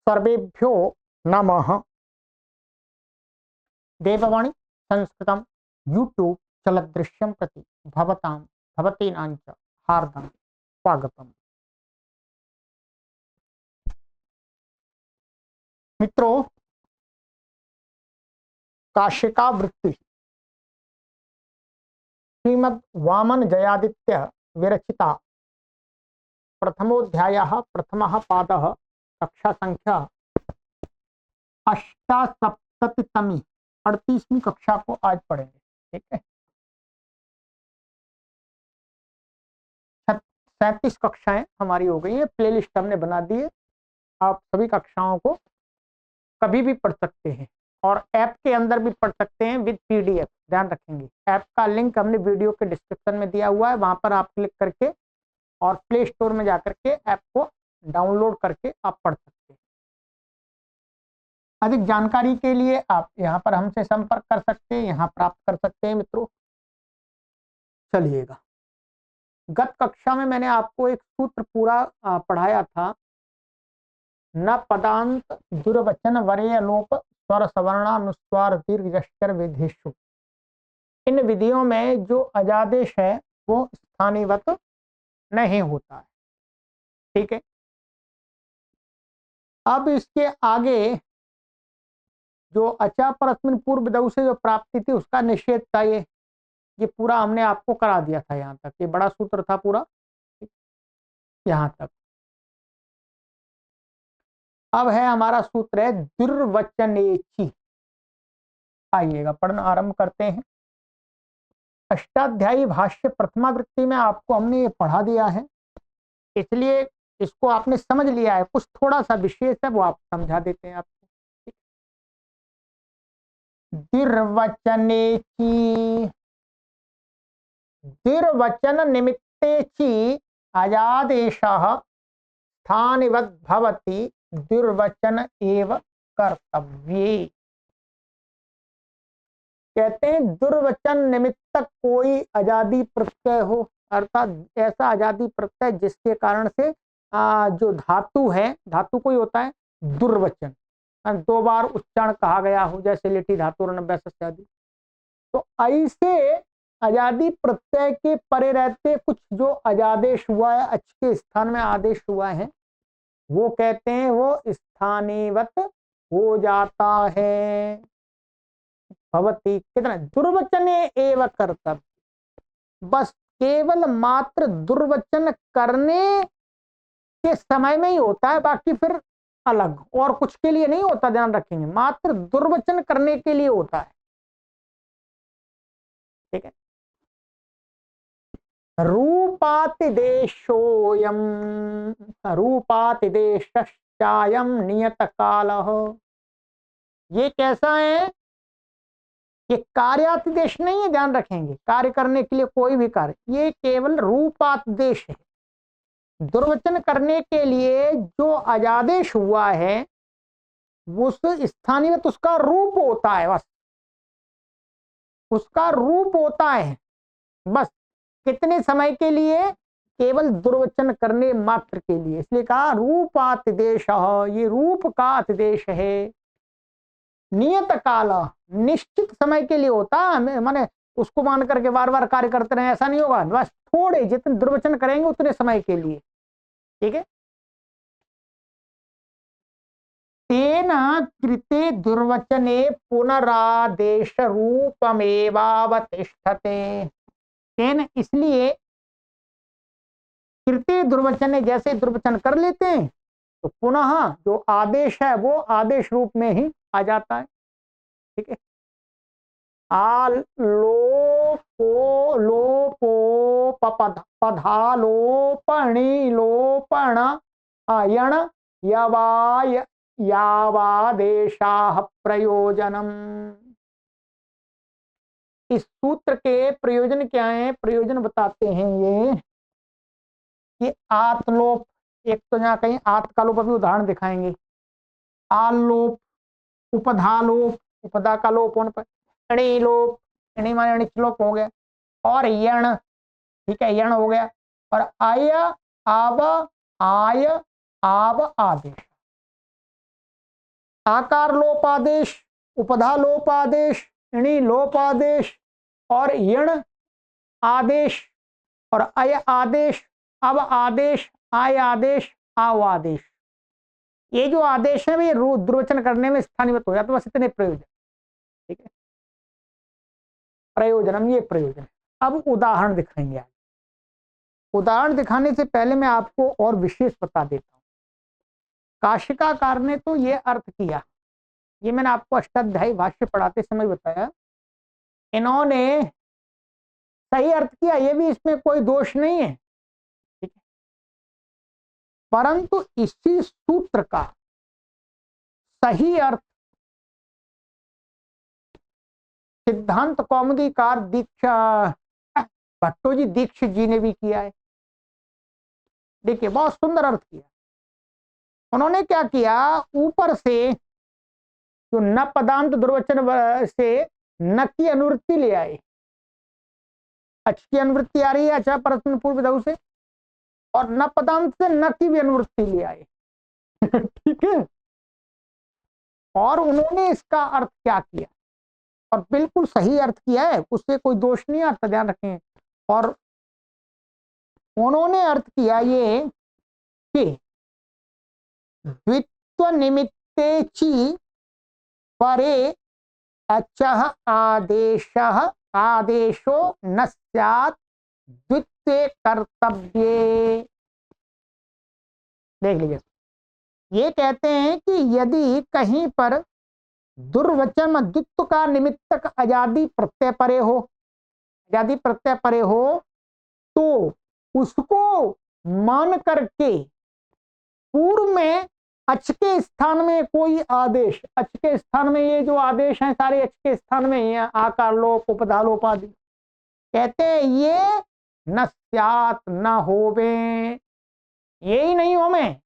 सर्वेभ्यो नमः। देववाणी संस्कृतं यूट्यूब चलदृश्यं प्रति भवतां भवतीनां च हार्दं स्वागतम्। मित्रों, काशिका वृत्ति श्रीमद् वामन जयादित्य विरचिता प्रथमोऽध्यायः प्रथमः पादः कक्षा संख्या 8सप्ततितमी 38वीं कक्षा को आज पढ़ेंगे। ठीक है, 37 कक्षाएं हमारी हो गई है, प्लेलिस्ट हमने बना दी है। आप सभी कक्षाओं को कभी भी पढ़ सकते हैं और ऐप के अंदर भी पढ़ सकते हैं विद पीडीएफ। ध्यान रखेंगे, ऐप का लिंक हमने वीडियो के डिस्क्रिप्शन में दिया हुआ है, वहां पर आप क्लिक करके और प्ले स्टोर में जाकर के ऐप को डाउनलोड करके आप पढ़ सकते हैं। अधिक जानकारी के लिए आप यहाँ पर हमसे संपर्क कर सकते हैं, यहाँ प्राप्त कर सकते हैं। मित्रों, चलिएगा, गत कक्षा में मैंने आपको एक सूत्र पूरा पढ़ाया था। न पदांत दुर्वचन वरेय लोप स्वर सवर्णानुस्वार दीर्घ विधिषु। इन विधियों में जो अजादेश है वो स्थानीवत नहीं होता है। ठीक है, अब इसके आगे जो अचा परस्मिन पूर्व विधौ से जो प्राप्ति थी उसका निषेध था। ये पूरा हमने आपको करा दिया था। यहाँ तक ये बड़ा सूत्र था पूरा, यहाँ तक। अब है हमारा सूत्र है दुर्वचनेची। आइएगा, पढ़ना आरंभ करते हैं। अष्टाध्यायी भाष्य प्रथमा वृत्ति में आपको हमने ये पढ़ा दिया है, इसलिए इसको आपने समझ लिया है। कुछ थोड़ा सा विशेष है वो आप समझा देते हैं आपको। दुर्वचनेची, दुर्वचन निमित्तेची अजादेशः स्थानिवत् भवति दुर्वचन एव कर्तव्ये। कहते हैं दुर्वचन निमित्तक कोई अजादी प्रत्यय हो, अर्थात ऐसा अजादी प्रत्यय जिसके कारण से जो धातु है, धातु कोई होता है दुर्वचन, दो बार उच्चारण कहा गया हो, जैसे लिटी धातु आदि। तो ऐसे अजादी प्रत्यय के परे रहते कुछ जो अजादेश हुआ है, अच के स्थान में आदेश हुआ है, वो कहते हैं वो स्थानीवत हो जाता है। भवती कितना दुर्वचने एव कर्तव्य, बस केवल मात्र दुर्वचन करने के समय में ही होता है, बाकी फिर अलग और कुछ के लिए नहीं होता। ध्यान रखेंगे, मात्र दुर्वचन करने के लिए होता है। ठीक है, रूपातिदेशोयम रूपातिदेशश्चायम नियत कालः। ये कैसा है? ये कार्यातिदेश नहीं है, ध्यान रखेंगे। कार्य करने के लिए कोई भी कार्य, ये केवल रूपातिदेश है। दुर्वचन करने के लिए जो अजादेश हुआ है उस स्थानीय उसका रूप होता है, बस उसका रूप होता है। बस कितने समय के लिए? केवल दुर्वचन करने मात्र के लिए, इसलिए कहा रूपातिदेश। ये रूप का अतिदेश है। नियत काल, निश्चित समय के लिए होता है, माने उसको मान करके बार बार कार्य करते रहे ऐसा नहीं होगा। बस थोड़े जितने दुर्वचन करेंगे उतने समय के लिए। ठीक है, तेन कृते दुर्वचने पुनरादेश रूपमेवावतिष्ठते। तेन इसलिए कृते दुर्वचने, जैसे दुर्वचन कर लेते हैं तो पुनः जो आदेश है वो आदेश रूप में ही आ जाता है। ठीक है, आलोपो लोपो पधालोपणी लोपण अयण यवाय यावादेशाः प्रयोजनम। इस सूत्र के प्रयोजन क्या है? प्रयोजन बताते हैं ये कि आतलोप, एक तो यहाँ कहीं आत का लोप, अभी उदाहरण दिखाएंगे। आलोप, उपधालोप, उपदा का लोप होने पर लोप, माने लोप हो गया, और यण, ठीक है, यण हो गया, और आय आव आय आव आदेश। आकार लोप आदेश, उपधा लोप आदेश, णी लोप आदेश और यण आदेश और अय आदेश, अब आदेश, आय आदेश, आव आदेश। ये जो आदेश है वे द्रुवचन करने में स्थानीयत हो जाते, तो बस इतने प्रयोजन। ठीक है, प्रयोजनम, ये प्रयोजन। अब उदाहरण दिखाएंगे आज। उदाहरण दिखाने से पहले मैं आपको और विशेष बता देता हूं। काशिकाकार ने तो ये अर्थ किया, ये मैंने आपको अष्टाध्यायी भाष्य पढ़ाते समय बताया, इन्होंने सही अर्थ किया, ये भी इसमें कोई दोष नहीं है। ठीक है, परंतु इसी सूत्र का सही अर्थ सिद्धांत कौमुदीकार दीक्षा भट्टोजी दीक्षित जी ने भी किया है। देखिए, बहुत सुंदर अर्थ किया उन्होंने। क्या किया, ऊपर से जो न पदांत दुर्वचन से न की अनुवृत्ति ले आए। अच की अनुवृत्ति आ रही है अच्छा परस्पर पूर्व धातु से, और न पदांत से न की भी अनुवृत्ति ले आए। ठीक है, और उन्होंने इसका अर्थ क्या किया, और बिल्कुल सही अर्थ किया है, उससे कोई दोष नहीं आता, ध्यान रखें। और उन्होंने अर्थ किया ये कि द्वित्व निमित्ते ची परे अचः आदेशः आदेशो न स्यात् द्वित्वे कर्तव्ये। देख लीजिए, ये कहते हैं कि यदि कहीं पर दुर्वचन द्वित्व का निमित्तक अजादि प्रत्यय परे हो, अजादि प्रत्यय परे हो, तो उसको मान करके पूर्व में अच के स्थान में कोई आदेश, अच के स्थान में ये जो आदेश हैं सारे अच के स्थान में ही, आकार लोप, उपधा लोप आदि, कहते हैं ये न स्यात्, न होवे, यही नहीं हो में।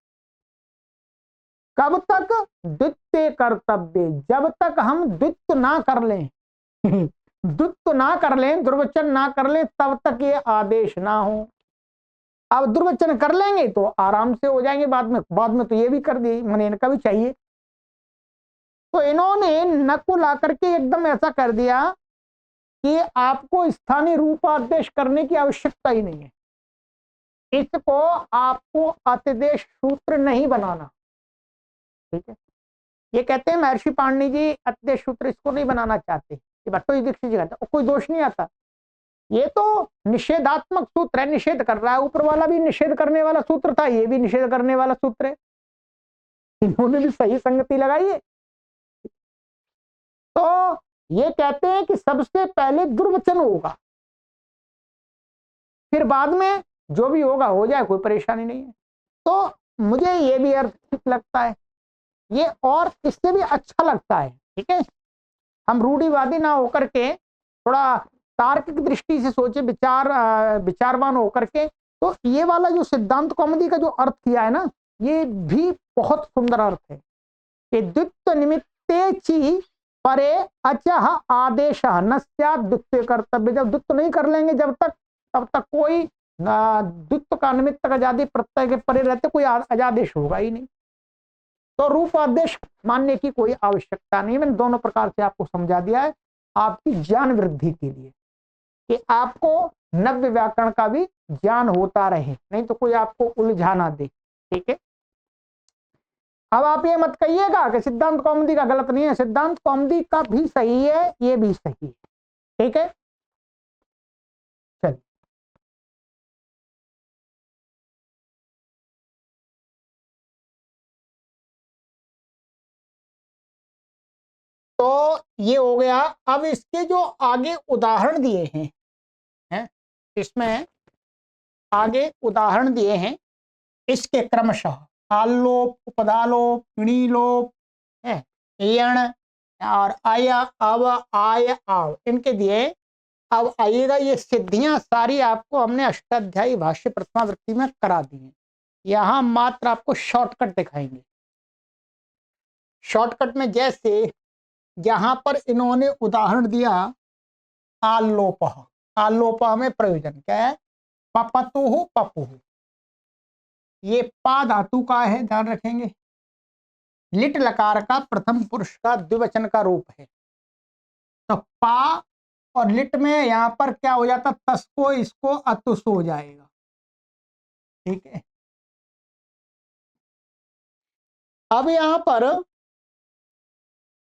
कब तक, द्वित्व कर्तव्य, जब तक हम द्वित्व ना कर लें द्वित्व ना कर लें, दुर्वचन ना कर लें, तब तक ये आदेश ना हो। अब दुर्वचन कर लेंगे तो आराम से हो जाएंगे, बाद में तो ये भी कर दिए, मैंने इनका भी चाहिए। तो इन्होंने न को ला करके एकदम ऐसा कर दिया कि आपको स्थानीय रूपादेश करने की आवश्यकता ही नहीं है, इसको आपको अतिदेश सूत्र नहीं बनाना। ठीक है, ये कहते हैं महर्षि पाणिनि जी अतिदेश सूत्र इसको नहीं बनाना चाहते, ये भट्टोजी दीक्षित जी कहते हैं, कोई दोष नहीं आता। ये तो निषेधात्मक सूत्र है, निषेध कर रहा है। ऊपर वाला भी निषेध करने वाला सूत्र था, ये भी निषेध करने वाला सूत्र है, इन्होंने भी सही संगति लगाई है। तो ये कहते हैं कि सबसे पहले दुर्वचन होगा, फिर बाद में जो भी होगा हो जाए, कोई परेशानी नहीं है। तो मुझे ये भी अर्थ ठीक लगता है ये, और इससे भी अच्छा लगता है। ठीक है, हम रूढ़िवादी ना होकर के थोड़ा तार्किक दृष्टि से सोचे, विचारवान होकर के, तो ये वाला जो सिद्धांत कौमुदी का जो अर्थ किया है ना, ये भी बहुत सुंदर अर्थ है कि द्वित्व निमित्ते ची परे अचः आदेशः न स्यात् द्वित्व कर्तव्य। जब द्वित्व नहीं कर लेंगे जब तक, तब तक कोई द्वित्व का निमित्तक अजादि प्रत्यय के परे रहते कोई अजादेश होगा ही नहीं। तो रूपादेश मानने की कोई आवश्यकता नहीं। मैंने दोनों प्रकार से आपको समझा दिया है आपकी ज्ञान वृद्धि के लिए, कि आपको नव्य व्याकरण का भी ज्ञान होता रहे, नहीं तो कोई आपको उलझा ना दे। ठीक है, अब आप ये मत कहिएगा कि सिद्धांत कौमुदी का गलत नहीं है, सिद्धांत कौमुदी का भी सही है, ये भी सही है। ठीक है, चलिए तो ये हो गया। अब इसके जो आगे उदाहरण दिए हैं इसमें आगे उदाहरण दिए हैं, इसके क्रमशः आलोप, उपदालोप, पिणीलोप है, यण और आया, अव, आय, आव, इनके दिए। अब आइएगा, ये सिद्धियां सारी आपको हमने अष्टाध्यायी भाष्य प्रथमा वृत्ति में करा दी है। यहां मात्र आपको शॉर्टकट दिखाएंगे। शॉर्टकट में जैसे जहां पर इन्होंने उदाहरण दिया आलोप, आलोप में प्रयोजन क्या है, पपतुः पपुः, ये पा धातु का है, ध्यान रखेंगे। लिट लकार का प्रथम पुरुष का द्विवचन का रूप है। तो पा और लिट में यहां पर क्या हो जाता, तस को इसको अतुस हो जाएगा। ठीक है, अब यहां पर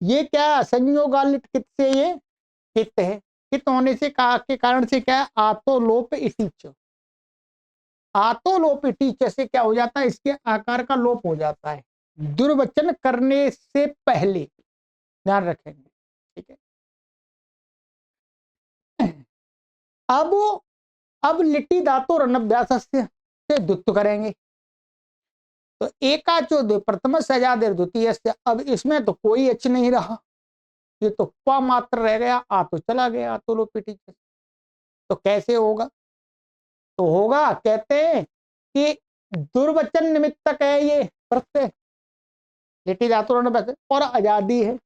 ये क्या संयोगा लिट कित से, ये कित है, कित होने से के कारण से क्या है, आतो लोप इटिच, आतो लोप इटिच से क्या हो जाता है, इसके आकार का लोप हो जाता है दुर्वचन करने से पहले, ध्यान रखेंगे। ठीक है, अब लिट्टी धातु रनभ्यास से द्वित्व करेंगे, तो एकाचो प्रथम सजादेर द्वितीय से, अब इसमें तो कोई एच नहीं रहा, ये तो प मात्र रह गया, आ तो चला गया, तो लो पीटी, तो कैसे होगा, तो होगा कहते हैं कि दुर्वचन निमित्तक है ये प्रत्यय, लिट्टी धातु रनभ्यास और आजादी है,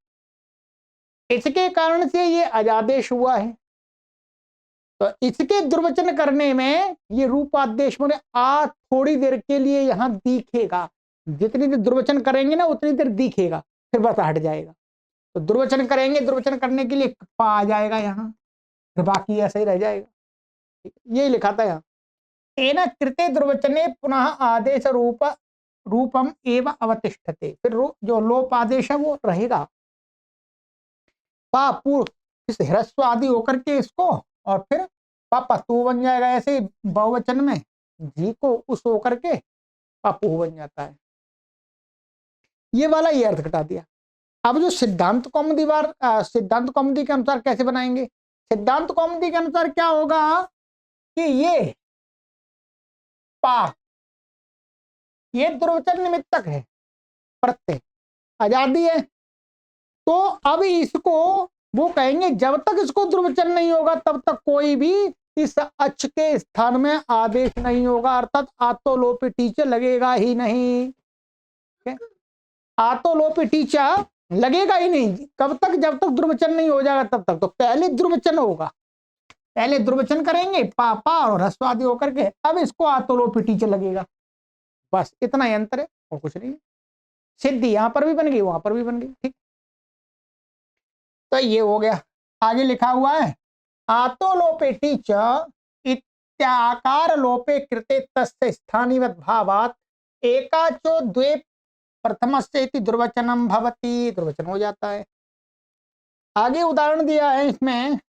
इसके कारण से ये अजादेश हुआ है। तो इसके दुर्वचन करने में ये रूपादेश में आ थोड़ी देर के लिए यहां दिखेगा, जितनी देर दुर्वचन करेंगे ना उतनी देर दिखेगा, फिर बस हट जाएगा। तो दुर्वचन करेंगे, दुर्वचन करने के लिए पा आ जाएगा यहाँ, फिर बाकी ऐसे ही रह जाएगा। यही लिखा था यहाँ, एन कृते दुर्वचने पुनः आदेश रूपम एवं अवतिष्ठते, फिर जो लोप आदेश है वो रहेगा, पा पूर्व इस ह्रस्व आदि होकर के इसको, और फिर पापा तू बन जाएगा, ऐसे बहुवचन में जी को उस होकर के पापू बन जाता है। ये वाला ये अर्थ घटा दिया। अब जो सिद्धांत कौमुदी सिद्धांत कौमुदी के अनुसार कैसे बनाएंगे, सिद्धांत कौमुदी के अनुसार क्या होगा कि ये पा ये दुर्वचन निमित्तक है, प्रत्यय आजादी है, तो अब इसको वो कहेंगे जब तक इसको दुर्वचन नहीं होगा तब तक कोई भी इस अच के स्थान में आदेश नहीं होगा, अर्थात आतोलोपी टीचर लगेगा ही नहीं, आतोलोपी टीचर लगेगा ही नहीं, कब तक, जब तक दुर्वचन नहीं हो जाएगा तब तक। तो पहले दुर्वचन होगा, पहले दुर्वचन करेंगे पापा और ह्रस्वादि होकर के, अब इसको आतोलोपी टीचर लगेगा, बस इतना ही अंतर है और कुछ नहीं। सिद्धि यहां पर भी बन गई, वहां पर भी बन गई। ठीक, तो ये हो गया। आगे लिखा हुआ है आतो लोपे टीच इत्याकार लोपे कृते तस्य स्थानीवत भावात एकाचो द्वे प्रथमस्य दुर्वचनम भवति, दुर्वचन हो जाता है। आगे उदाहरण दिया है इसमें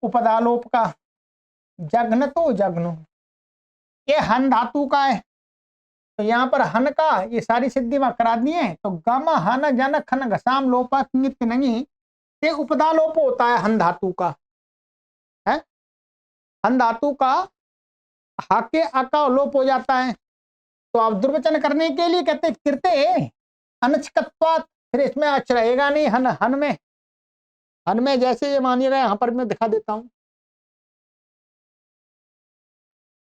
उपदालोप का, जघन तो जघनु, ये हन धातु का है, तो यहाँ पर हन का ये सारी सिद्धि में करा दी है, तो गम हन जन खन घसाम लोपा नित्य नहीं, ये उपदा लोप होता है हन धातु का, है हन धातु का हाके आका लोप हो जाता है। तो आप दुर्वचन करने के लिए कहते कृते अनचकत्वात्, फिर इसमें अच रहेगा नहीं, हन में जैसे ये मानिएगा, यहां पर मैं दिखा देता हूं,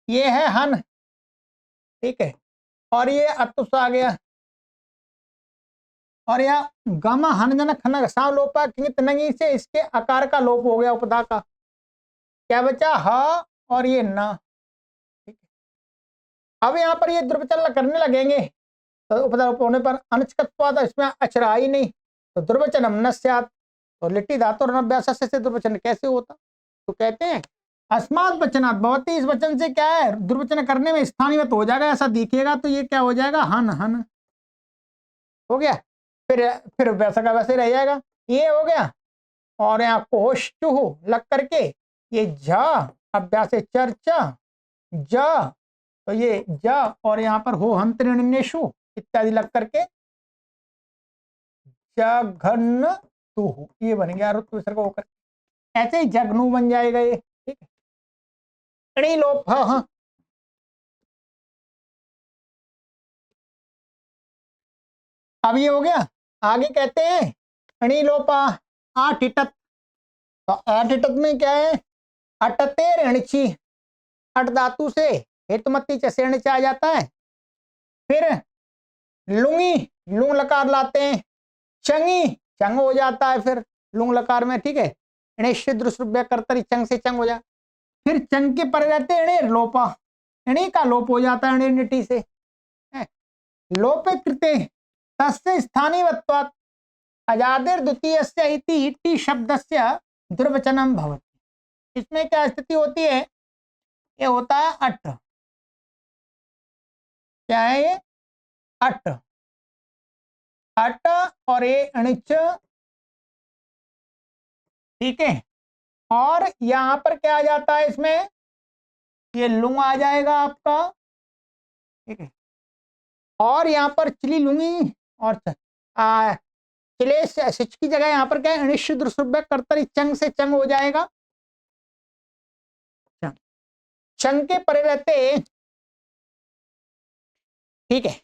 ये है हन, ठीक है, और ये अतुस आ गया, और यह गम हन जन खन घसा लोपा किंत नंगी से इसके आकार का लोप हो गया, उपदा का क्या बचा, ह और ये ना। ठीक है, अब यहाँ पर ये दुर्वचन करने लगेंगे, तो उपदा लोप होने पर अनचकत्वात्, इसमें अचरा ही नहीं, तो दुर्वचनम न स्यात्, तो लिट्टी धातु रनभ्यास से दुर्वचन कैसे होता, तो कहते हैं अस्मात् वचनात् भवति, इस वचन से क्या है, दुर्वचन करने में स्थानीयत हो जाएगा, ऐसा दिखेगा, तो ये क्या हो जाएगा, हन हन हो गया, फिर वैसा का वैसे रह जाएगा, ये हो गया। और यहाँ कोष्टुह लग करके ये झ अभ्यास चर्चा ज, तो ये ज और यहाँ पर हो हंत्रिणेशु इत्यादि लग करके जघन तु, ये बन गया रुत्व विसर्ग होकर, ऐसे ही जगनू बन जाएगा ये। ठीक है, अड़ी लोप हाँ, अब ये हो गया। आगे कहते हैं अणी लोपा आठिटत, तो आठिटत में क्या है, अटते ऋणची, अट धातु से हेतुमती चेणच आ जाता है, फिर लुंगी लुंग लकार लाते हैं, चंगी चंग हो जाता है फिर लुंग लकार में, ठीक है, कर्तरी चंग से चंग हो जाए, फिर चंग के पर रहते हैं लोपा, इणी का लोप हो जाता है निटी से, लोपे कृते तस्य स्थानीयत्वात् अजादिर द्वितीयस्य इति टी शब्दस्य दुर्वचनम भवति। इसमें क्या स्थिति होती है, ये होता है अट, क्या है ये, अट, अट और ये अणिच, ठीक है। और यहां पर क्या आ जाता है, इसमें ये लुंग आ जाएगा आपका, ठीक है। और यहाँ पर चिली लुंगी और चिले सिच की जगह यहाँ पर क्या है, अनिश्चित कर्तरी चंग से चंग हो जाएगा, चंग के परे रहते, ठीक है।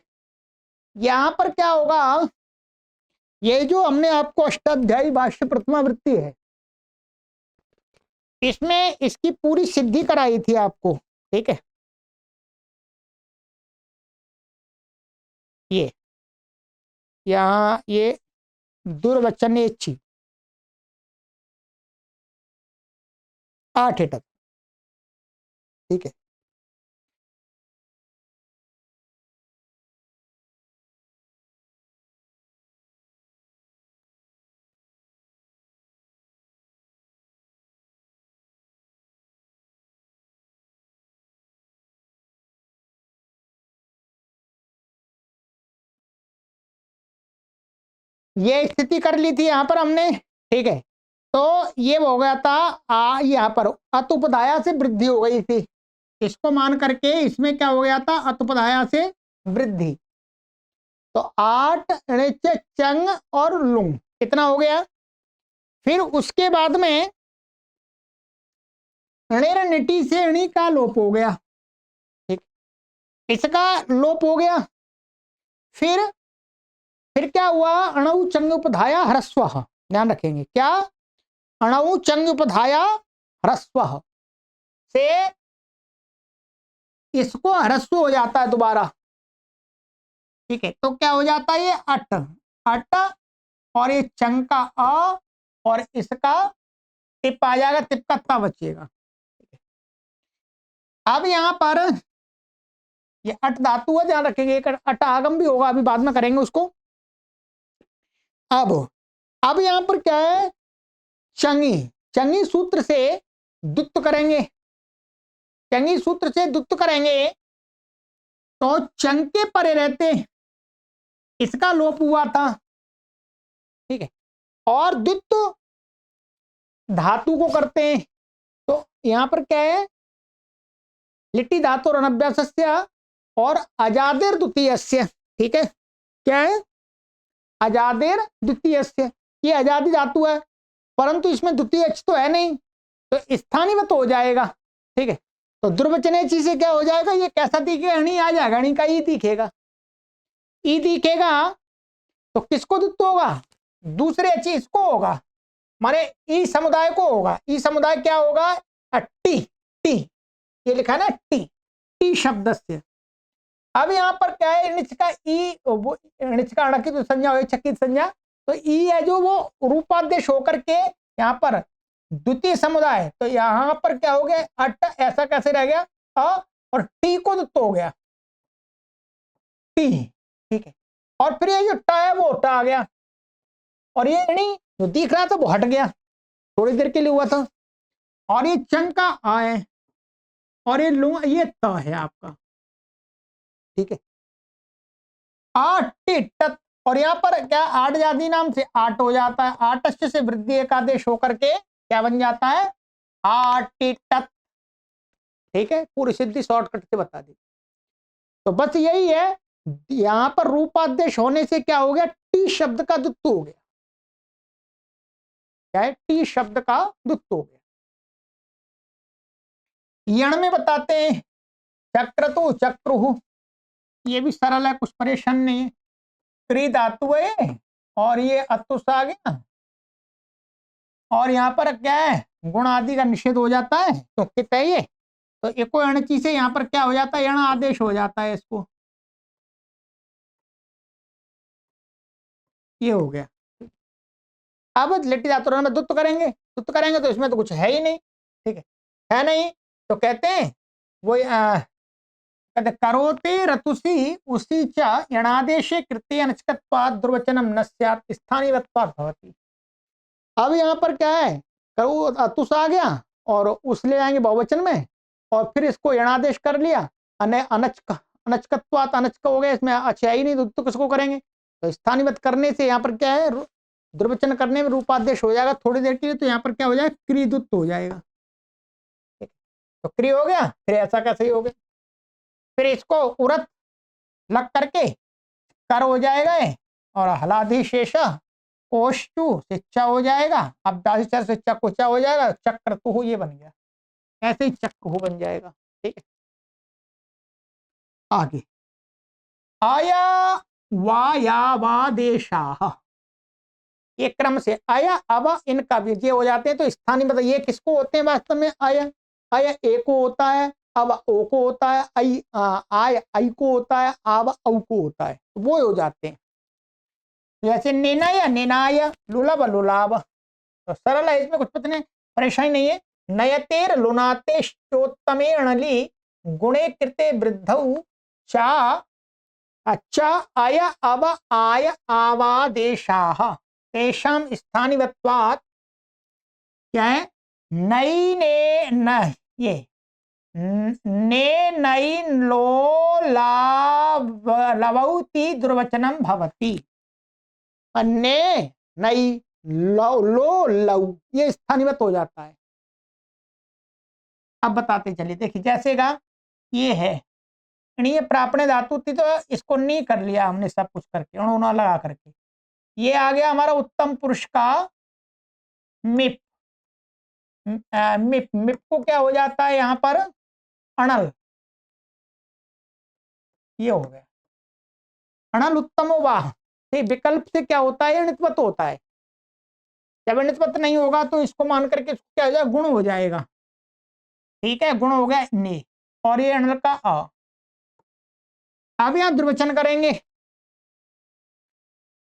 यहां पर क्या होगा, ये जो हमने आपको अष्टाध्यायी भाष्य प्रथमा वृत्ति है, इसमें इसकी पूरी सिद्धि कराई थी आपको, ठीक है। ये यहाँ ये दुर्वचनेच्छी 8 एटक, ठीक है। ये स्थिति कर ली थी यहां पर हमने, ठीक है। तो ये हो गया था यहाँ पर अतुपदाया से वृद्धि हो गई थी, इसको मान करके इसमें क्या हो गया था, अतुपदाया से वृद्धि। तो 8 चंग और लुंग कितना हो गया। फिर उसके बाद में अणेर निटी से अणी का लोप हो गया, ठीक, इसका लोप हो गया। फिर क्या हुआ, अणु चंग उपधाया ह्रस्व, ध्यान रखेंगे क्या, अणु चंग उपधाया ह्रस्व से इसको ह्रस्व हो जाता है दोबारा, ठीक है। तो क्या हो जाता है, ये अट, अट और ये चंग का अ और इसका टिप आ जाएगा, टिप का ता बचेगा। अब यहां पर ये अट धातु है, ध्यान रखेंगे, एक अट आगम भी होगा, अभी बाद में करेंगे उसको। अब यहां पर क्या है, चंगी, चंगी सूत्र से दुत्त करेंगे, चंगी सूत्र से दुत्त करेंगे तो चंग के परे रहते इसका लोप हुआ था, ठीक है। और द्वित्व धातु को करते हैं, तो यहां पर क्या है, लिट्टी धातु और अनभ्यासस्य और अजादिर द्वितीयस्य, ठीक है। क्या है, अजादिर द्वितीयस्य, ये अजादी धातु है परंतु इसमें द्वितीय तो है नहीं, तो स्थानीय तो हो जाएगा, ठीक है। तो दुर्वचने चीज से क्या हो जाएगा, ये कैसा दिखेगा, अणी आ जाएगा, अणी का ई दिखेगा, ई दिखेगा। तो किसको द्वित्व होगा, दूसरे चीज को होगा, माने ई समुदाय को होगा। ई समुदाय क्या होगा, टी, टी ये लिखा है ना, टी, टी शब्द से। अब यहाँ पर क्या है, निच का ई, निच का अणकित संज्ञा हो, चकित संज्ञा, तो ई है जो वो रूपादेश होकर के यहाँ पर द्वितीय समुदाय, तो यहाँ पर क्या हो गया, अट ऐसा कैसे रह गया, अ और टी को द्वित्व हो गया, टी, ठीक है। और फिर ये जो ट है वो ट आ गया, और ये णी जो दिख रहा था वो हट गया, थोड़ी देर के लिए हुआ था। और ये चंग का आ है और ये लू, ये त है आपका, ठीक है। आठ, और यहाँ पर क्या, आठ जाति नाम से आठ हो जाता है, आठ से वृद्धि एक आदेश होकर के क्या बन जाता है, आठ, ठीक है। पूरी सिद्धि शॉर्टकट से बता दी। तो बस यही है, यहां पर रूपादेश होने से क्या हो गया, टी शब्द का द्वित्व हो गया, क्या है, टी शब्द का द्वित्व हो गया। यण में बताते हैं, चक्रतु चक्रु, ये भी सरल है, कुछ परेशान नहीं है। त्रिधातु है और ये अतुस आ गया, और यहाँ पर क्या है, गुण आदि का निषेध हो जाता है, तो कित है ये, तो एको अणची से यहाँ पर क्या हो जाता है, यण आदेश हो जाता है इसको, ये हो गया। अब लिट्टी धातु में दुत्त करेंगे, दुत्त करेंगे तो इसमें तो कुछ है ही नहीं, ठीक है नहीं, तो कहते हैं वो कहते करोते रतुषी उसी च यणादेशे कृते अनचकत्वात् दुर्वचनम न स्यात् स्थानीयत्वात् भवति। अब यहाँ पर क्या है, करो अतुस आ गया और उस ले आएंगे बहुवचन में और फिर इसको यणादेश कर लिया, अनचकत्वात् अनचक हो गया, इसमें अच्छा ही नहीं तो किसको करेंगे, तो स्थानीयवत करने से यहाँ पर क्या है, दुर्वचन करने में रूपादेश हो जाएगा थोड़ी देर के लिए, तो यहाँ पर क्या हो जाएगा, क्रियदुत्व हो जाएगा। तो क्रिय हो गया, फिर ऐसा कैसे ही हो गया, फिर इसको उरत लग करके कर हो जाएगा और हलाधिशेष कोष्टु शिक्षा हो जाएगा, अब दासिचर से चक्कुचा हो जाएगा, चक्र तो ये बन गया, ऐसे ही चक्र बन जाएगा। ठीक है, आगे आया वायावादेशाः, ये क्रम से आया अब इनका विजय हो जाते हैं, तो स्थानीय मतलब ये किसको होते हैं वास्तव में, आया आया ए को होता है, अब ओ को होता है, आय आई को होता है, अब औ को होता है, तो वो हो जाते हैं। जैसे नेनाय नेनाय, लुलाब लुलाब, तो सरल है, इसमें कुछ पता नहीं परेशानी नहीं है। नयतेर लुनाते चोत्तमेणलि गुणे कृते वृद्धौ चा अच्छा आय अब आय आवादेशाः तेषां स्थानिवत्वात् क्या है, नई ने न ये ने नई लो लवौति दुर्वचनम भवति, ने नई लो लव ये स्थानिवत हो जाता है। अब बताते चलिए, देखिए जैसे का ये है ये प्रापणे धातु थी तो इसको नी कर लिया हमने सब कुछ करके उन्होंने लगा करके, ये आ गया हमारा उत्तम पुरुष का मिप, मिप मिप को क्या हो जाता है यहाँ पर अणल, ये हो गया अणल उत्तमो वाह, विकल्प से क्या होता है, नित्वत होता है, जब नित्वत नहीं होगा तो इसको मान करके क्या हो जाएगा, गुण हो जाएगा। ठीक है, गुण हो गया ने और ये अणल का अ। अब यहां दुर्वचन करेंगे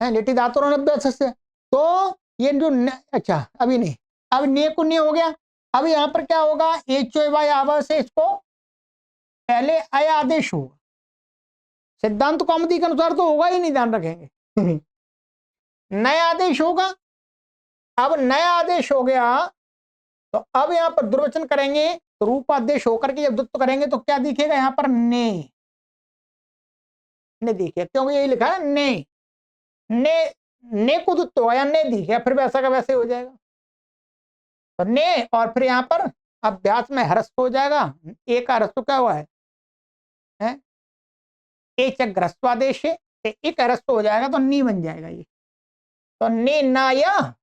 लेटी धातु से, तो ये जो अच्छा अभी नहीं, अब ने को ने हो गया, अब यहाँ पर क्या होगा, एचो से इसको पहले अय आदेश होगा, सिद्धांत कौमुदी के अनुसार तो होगा ही नहीं, ध्यान रखेंगे नया आदेश होगा, अब नया आदेश हो गया तो अब यहाँ पर दुर्वचन करेंगे तो रूपादेश होकर के जब दुत्व करेंगे तो क्या दिखेगा, यहाँ पर ने दिखे, क्योंकि यही लिखा है ने को दुत्व होगा या ने दिखे, फिर वैसा का वैसे हो जाएगा, तो ने और फिर यहाँ पर अभ्यास में ह्रस्व हो जाएगा, एक का ह्रस्व क्या हुआ है, एक ग्रस्वादेश है, एक ह्रस्व हो जाएगा तो नी बन जाएगा ये, तो ने नाया,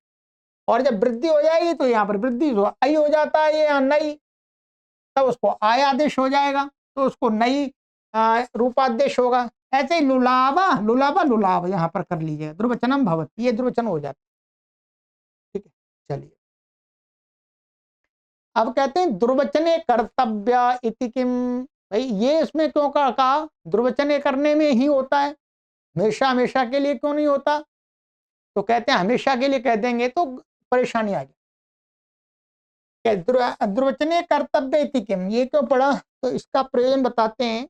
और जब वृद्धि हो जाएगी तो यहाँ पर वृद्धि आई हो जाता है, ये नई, तब उसको आय आदेश हो जाएगा तो उसको नई रूपादेश होगा, ऐसे ही लुलाबा लुलाबा लुलाब यहाँ पर कर लीजिएगा, दुर्वचनम भवति, ये दुर्वचन हो जाता है। ठीक है, चलिए अब कहते हैं दुर्वचने कर्तव्य इति किम, भाई ये इसमें क्यों कहा, दुर्वचने करने में ही होता है, हमेशा हमेशा के लिए क्यों नहीं होता, तो कहते हैं हमेशा के लिए कह देंगे तो परेशानी आ जाए, दुर्वचने कर्तव्य इति किम, ये क्यों पढ़ा, तो इसका प्रयोजन बताते हैं।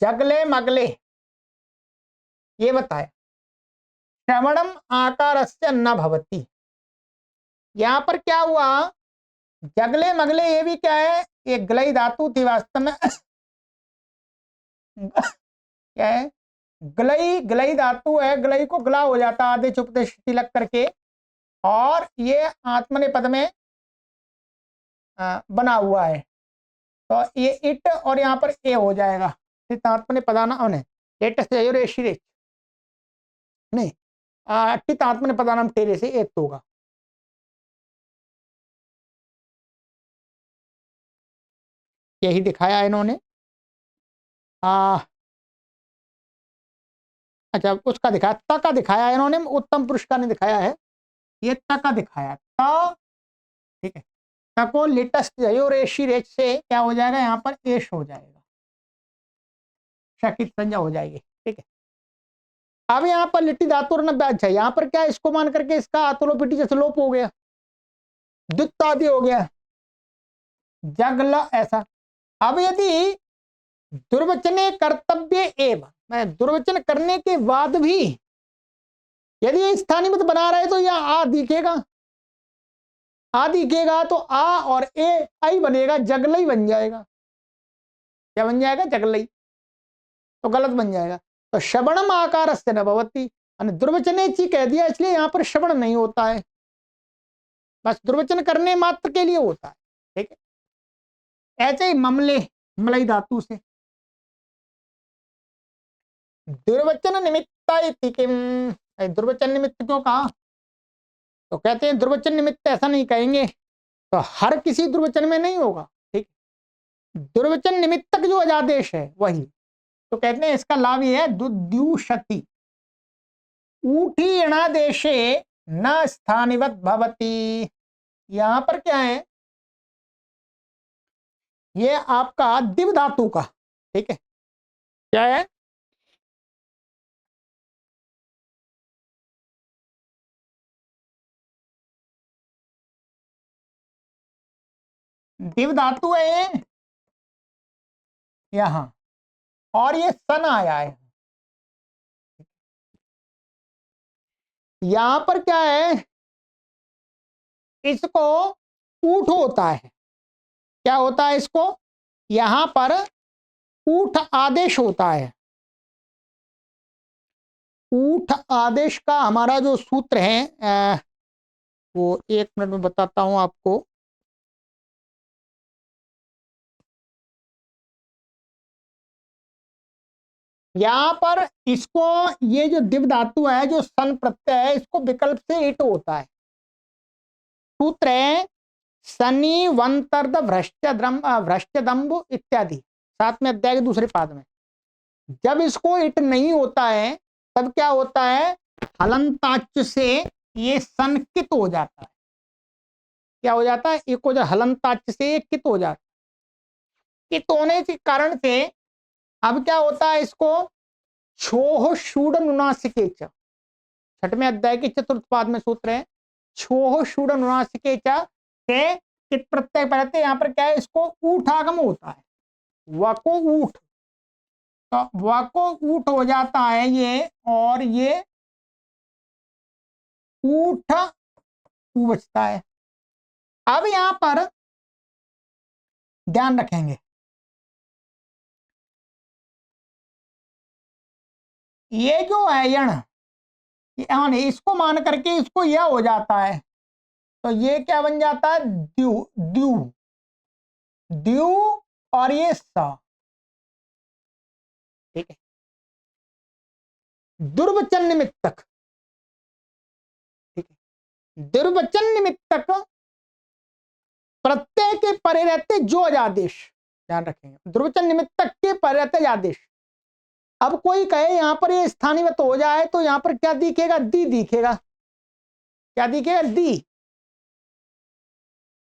जगले मगले ये बताया, श्रवणम आकारस्य न भवति, यहां पर क्या हुआ, जगले मगले ये भी क्या है, ये गलई धातु थी वास्तव में क्या है, गलई गलई धातु है, गलई को गला हो जाता आधे चुपते तिलक करके, और ये आत्मनेपद में बना हुआ है, तो ये इट और यहाँ पर ए हो जाएगा, आत्मनेपदाना नहीं आत्मनेपदानम टेरे से एक होगा, यही दिखाया है इन्होंने। अच्छा उसका दिखाया, त का दिखाया है इन्होंने, उत्तम पुरुष का नहीं दिखाया है, ये त का दिखाया त, ठीक है, त को लेटेस्ट रेशी रेच से क्या हो जाएगा, यहाँ पर एश हो जाएगा, शकित संज्ञा हो जाएगी। ठीक है, अब यहाँ पर लिट्टी धातु अच्छा यहाँ पर क्या, इसको मान करके इसका आतुलोपिटी जैसे लोप हो गया, द्वित्व आदि हो गया, जगल ऐसा, अब यदि दुर्वचने कर्तव्य एवं, मैं दुर्वचन करने के बाद भी यदि ये स्थानीय बना रहे तो यह आ दिखेगा, आ दिखेगा तो आ और ए आई बनेगा, जगलई बन जाएगा। क्या बन जाएगा? जगलई। तो गलत बन जाएगा। तो श्रवणम आकार से न भवती, दुर्वचने ची कह दिया इसलिए यहां पर श्रवण नहीं होता है, बस दुर्वचन करने मात्र के लिए होता है। ठीक है, ऐसे ही ममले, मलई धातु से दुर्वचन निमित्त किम, दुर्वचन निमित्त क्यों कहा? तो कहते हैं दुर्वचन निमित्त ऐसा नहीं कहेंगे तो हर किसी दुर्वचन में नहीं होगा। ठीक, दुर्वचन निमित्तक जो अजादेश है वही, तो कहते हैं इसका लाभ ये है दुद्युषति, ऊठी अणादेशे न स्थानिवत भवती। यहां पर क्या है? ये आपका दिव धातु का, ठीक है, क्या है? दिव धातु है ये यहां, और ये सन आया है यहां पर। क्या है? इसको ऊठ होता है। क्या होता है इसको? यहां पर ऊठ आदेश होता है। ऊठ आदेश का हमारा जो सूत्र है वो 1 मिनट में बताता हूं आपको। यहां पर इसको, ये जो दिव धातु है, जो सन प्रत्यय है, इसको विकल्प से इट होता है। सूत्र है शनि वंतर्द भ्रष्ट दम्भ इत्यादि, 7वें अध्याय के दूसरे पाद में। जब इसको इट नहीं होता है तब क्या होता है? हलंताच से ये संकित हो जाता है। क्या हो जाता है? एक हो जाता, हलंताच से ये कित हो जाता है। कित होने के कारण से अब क्या होता है? इसको छोह शूड नुनासिके, 6वें अध्याय के 4th पाद में सूत्र है छोह शूड नुनासिके से कित प्रत्यय पहले। यहां पर क्या है? इसको ऊठ आगम होता है, वको ऊठ, तो वको ऊठ हो जाता है ये, और ये ऊठ ऊ बचता है। अब यहां पर ध्यान रखेंगे, ये जो है यण, इसको मान करके इसको यह हो जाता है, तो ये क्या बन जाता है? द्यू, द्यू, द्यू, और ये सा। ठीक है, दुर्वचन निमित्तक। ठीक है, दुर्वचन निमित्तक प्रत्यय के परे रहते जो अजादेश, ध्यान रखेंगे, दुर्वचन निमित्तक के परे रहते आदेश। अब कोई कहे यहां पर ये स्थानीयवत हो जाए तो यहां पर क्या दिखेगा? दी दिखेगा। क्या दिखेगा? दी।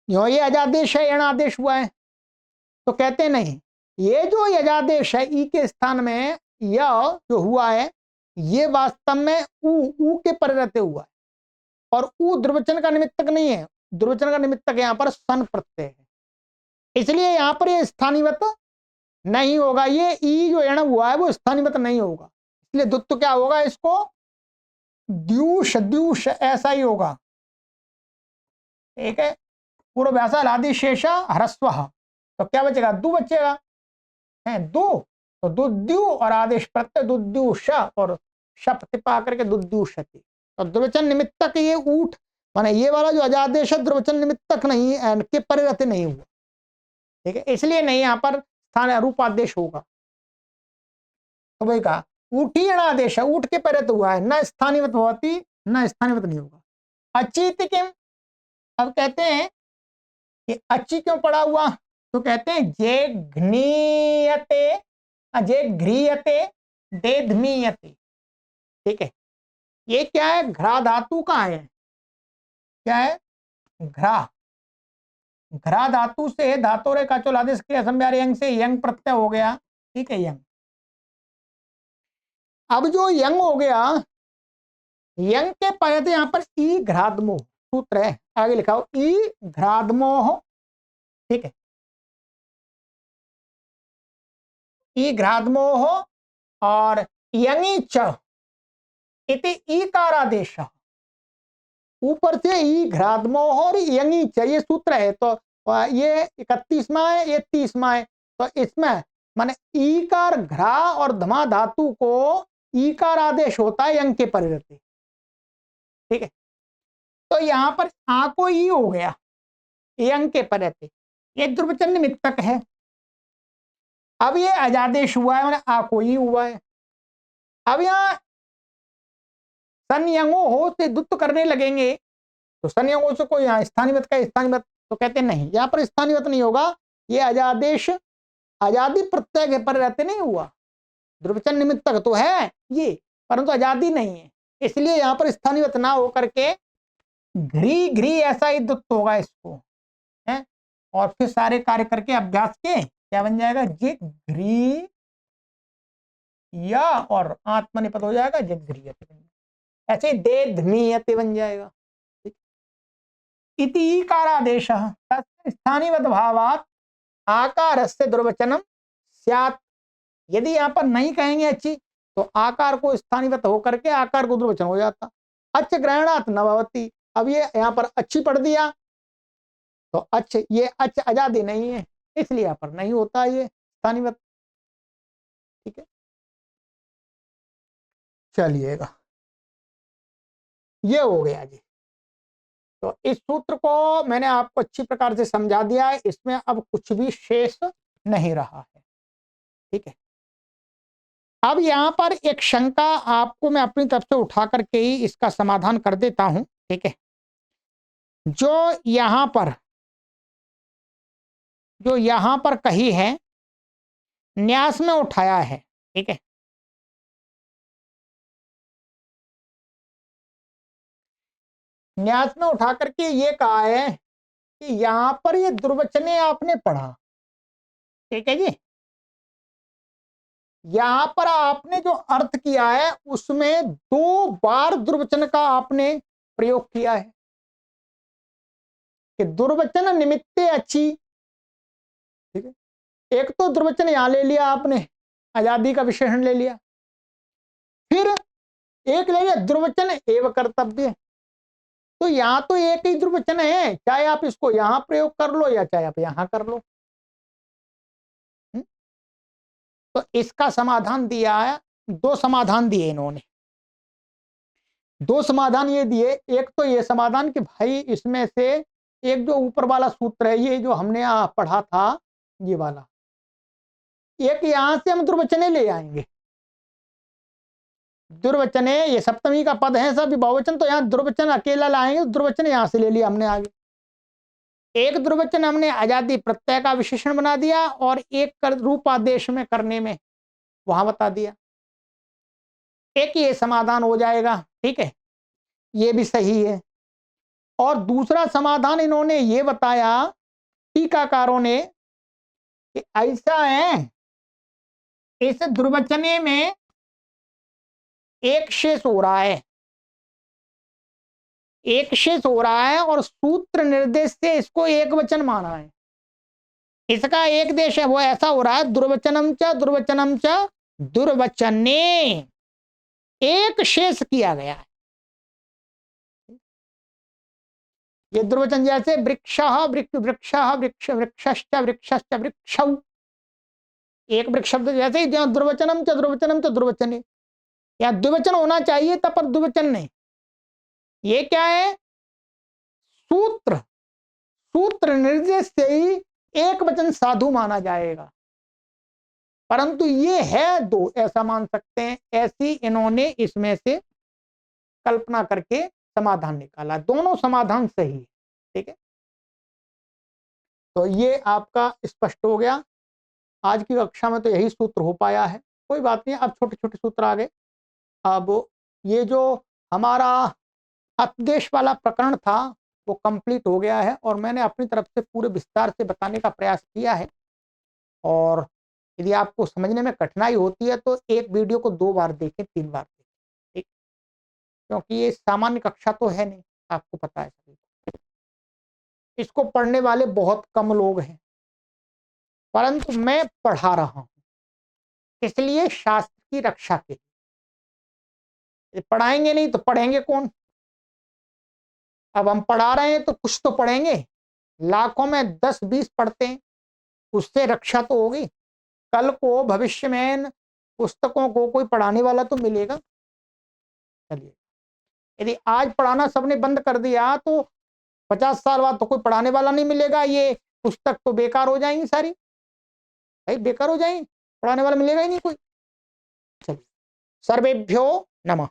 जो ये अजादेश है, यण आदेश हुआ है, तो कहते नहीं, ये जो यजादेश है ई के स्थान में यह जो हुआ है, ये वास्तव में ऊ के पर रहते हुआ है, और ऊ द्विवचन का निमित्तक नहीं है। द्विवचन का निमित्तक यहां पर सन प्रत्यय है, इसलिए यहां पर ये स्थानीयवत नहीं होगा। ये ई जो यण हुआ है वो स्थानीयवत नहीं होगा, इसलिए द्वित्व क्या होगा? इसको द्यूष, द्यूष ऐसा ही होगा। ठीक है, पूर्वभ्यासा लादि शेषा ह्रस्व, तो क्या बचेगा? दू बचेगा, है दू, तो दुद्यु और आदेश प्रत्यय दुद्युष, और शप टिपा करके दुद्युषति। तो द्विवचन निमित्तक ये ऊठ, माने ये वाला जो अजादेश है द्विवचन निमित्तक नहीं के परिरत नहीं हुआ। ठीक है, इसलिए नहीं यहां पर स्थान रूपादेश होगा। तो वही कहा ऊठी अणादेश है, ऊठ के परिरत हुआ है, न स्थानीवत होती, न स्थानीवत नहीं होगा। अचित किम, अब कहते हैं कि अच्छी क्यों पड़ा हुआ? तो कहते हैं जे घ्नीयते, जे घ्रियते देधमीयते। ठीक है, ये क्या है? घ्रा धातु का है। क्या है? घ्रा, घ्रा धातु से धातु रे काचोल आदेश के असंज्ञा यंग से यंग प्रत्यय हो गया। ठीक है, यंग। अब जो यंग हो गया, यंग के पहले यहां पर ई घ्रादमोह सूत्र है, आगे लिखा हो ई घ्रादमोह। ठीक है, ई घ्रादमोह और यंगी च इति ईकारादेश। ऊपर से ई घ्रादमोह और यंगी च ये सूत्र है, तो ये 31वां है, ये 30वां है। तो इसमें माने ईकार घ्रा और धमा धातु को ईकार आदेश होता है यंग के परिवर्ते। ठीक है, तो यहां पर आ को ई हो गया यंग के परिवर्ते, ये द्रुवचन निमित्तक है। अब ये अजादेश हुआ है, माने आ को ई हुआ है। अब यहां संयंगो हो से दुत्त करने लगेंगे, तो संयंगो से कोई यहाँ स्थानीवत का स्थानीवत, तो कहते नहीं, यहां पर स्थानीवत नहीं होगा, ये अजादेश आजादी प्रत्यय के पर रहते नहीं हुआ। द्रुवचन निमित्तक तो है ये, परंतु आजादी नहीं है, इसलिए यहां पर स्थानीवत ना होकर के घ्री घ्री ऐसा ही दुत्त होगा इसको है। और फिर सारे कार्य करके अभ्यास के क्या बन जाएगा, जे घ्री या और आत्मनिपद हो जाएगा, जगृहते बन जाएगा। ऐसे दे धमीयते बन जाएगा। इति ईकारादेश स्थानीवत भावात आकारस्य द्रुवचनम स्यात्। यदि यहाँ पर नहीं कहेंगे अच्छी, तो आकार को स्थानीवत होकर के आकार को द्रुवचन हो जाता। अच्छ ग्रहणात न भवति। अब ये यहाँ पर अच्छी पढ़ दिया, तो अच्छ ये अच्छ आजादी नहीं है, इसलिए यहाँ पर नहीं होता ये स्थानीवत। ठीक है, चलिएगा, ये हो गया जी। तो इस सूत्र को मैंने आपको अच्छी प्रकार से समझा दिया है, इसमें अब कुछ भी शेष नहीं रहा है। ठीक है, अब यहां पर एक शंका आपको मैं अपनी तरफ से उठा करके ही इसका समाधान कर देता हूं। ठीक है, जो यहां पर कही है न्यास में उठाया है। ठीक है, न्यास में उठा करके ये कहा है कि यहां पर ये दुर्वचने आपने पढ़ा। ठीक है जी, यहां पर आपने जो अर्थ किया है उसमें 2 बार दुर्वचन का आपने प्रयोग किया है कि दुर्वचन निमित्ते अच्छी। ठीक है, एक तो दुर्वचन यहां ले लिया आपने, आजादी का विशेषण ले लिया, फिर एक ले लिया दुर्वचन एवं कर्तव्य। तो यहां तो एक ही दुर्वचन है, चाहे आप इसको यहां प्रयोग कर लो या चाहे आप यहां कर लो। तो इसका समाधान दिया है, 2 समाधान दिए इन्होंने। 2 समाधान ये दिए, एक तो ये समाधान कि भाई इसमें से एक जो ऊपर वाला सूत्र है, ये जो हमने पढ़ा था ये वाला, एक यहां से हम दुर्वचने ले आएंगे। दुर्वचने ये सप्तमी का पद है सभी बहुवचन, तो यहां दुर्वचन अकेला लाएंगे, दुर्वचन यहां से ले लिया हमने आगे। एक दुर्वचन हमने आजादी प्रत्यय का विशेषण बना दिया और एक रूपादेश में करने में वहां बता दिया। एक ये समाधान हो जाएगा। ठीक है, ये भी सही है। और दूसरा समाधान इन्होंने ये बताया टीकाकारों ने कि ऐसा है, इस दुर्वचने में एक शेष हो रहा है, एक शेष हो रहा है और सूत्र निर्देश से इसको एक वचन माना है। इसका एक देश है वो ऐसा हो रहा है, दुर्वचनम च दुर्वचने एक शेष किया गया है। ये दुर्वचन जैसे वृक्ष वृक्ष वृक्ष वृक्षश्च वृक्षश्च वृक्ष, एक वृक्ष शब्द जैसे ही दुर्वचनम च दुर्वचने, या द्विवचन होना चाहिए तब पर द्विवचन नहीं। ये क्या है, सूत्र, सूत्र निर्देश से ही एक वचन साधु माना जाएगा, परंतु ये है 2 ऐसा मान सकते हैं। ऐसी इन्होंने इसमें से कल्पना करके समाधान निकाला, दोनों समाधान सही है। ठीक है, तो ये आपका स्पष्ट हो गया। आज की कक्षा में तो यही सूत्र हो पाया है, कोई बात नहीं, अब छोटे छोटे सूत्र आ गए। अब ये जो हमारा अपदेश वाला प्रकरण था वो कंप्लीट हो गया है और मैंने अपनी तरफ से पूरे विस्तार से बताने का प्रयास किया है। और यदि आपको समझने में कठिनाई होती है तो एक वीडियो को 2 बार देखें, 3 बार देखें। ठीक, क्योंकि ये सामान्य कक्षा तो है नहीं, आपको पता है सभी को। इसको पढ़ने वाले बहुत कम लोग हैं, परंतु मैं पढ़ा रहा हूं। इसलिए शास्त्र की रक्षा के लिए। पढ़ाएंगे नहीं तो पढ़ेंगे कौन? अब हम पढ़ा रहे हैं तो कुछ तो पढ़ेंगे, लाखों में 10-20 पढ़ते हैं, उससे रक्षा तो होगी। कल को भविष्य में पुस्तकों को कोई पढ़ाने वाला तो मिलेगा। चलिए, यदि आज पढ़ाना सबने बंद कर दिया तो 50 साल बाद तो कोई पढ़ाने वाला नहीं मिलेगा, ये पुस्तक तो बेकार हो जाएंगी सारी, भाई बेकार हो जाएंगी, पढ़ाने वाला मिलेगा ही नहीं कोई। चलिए, सर्वेभ्यो नमः।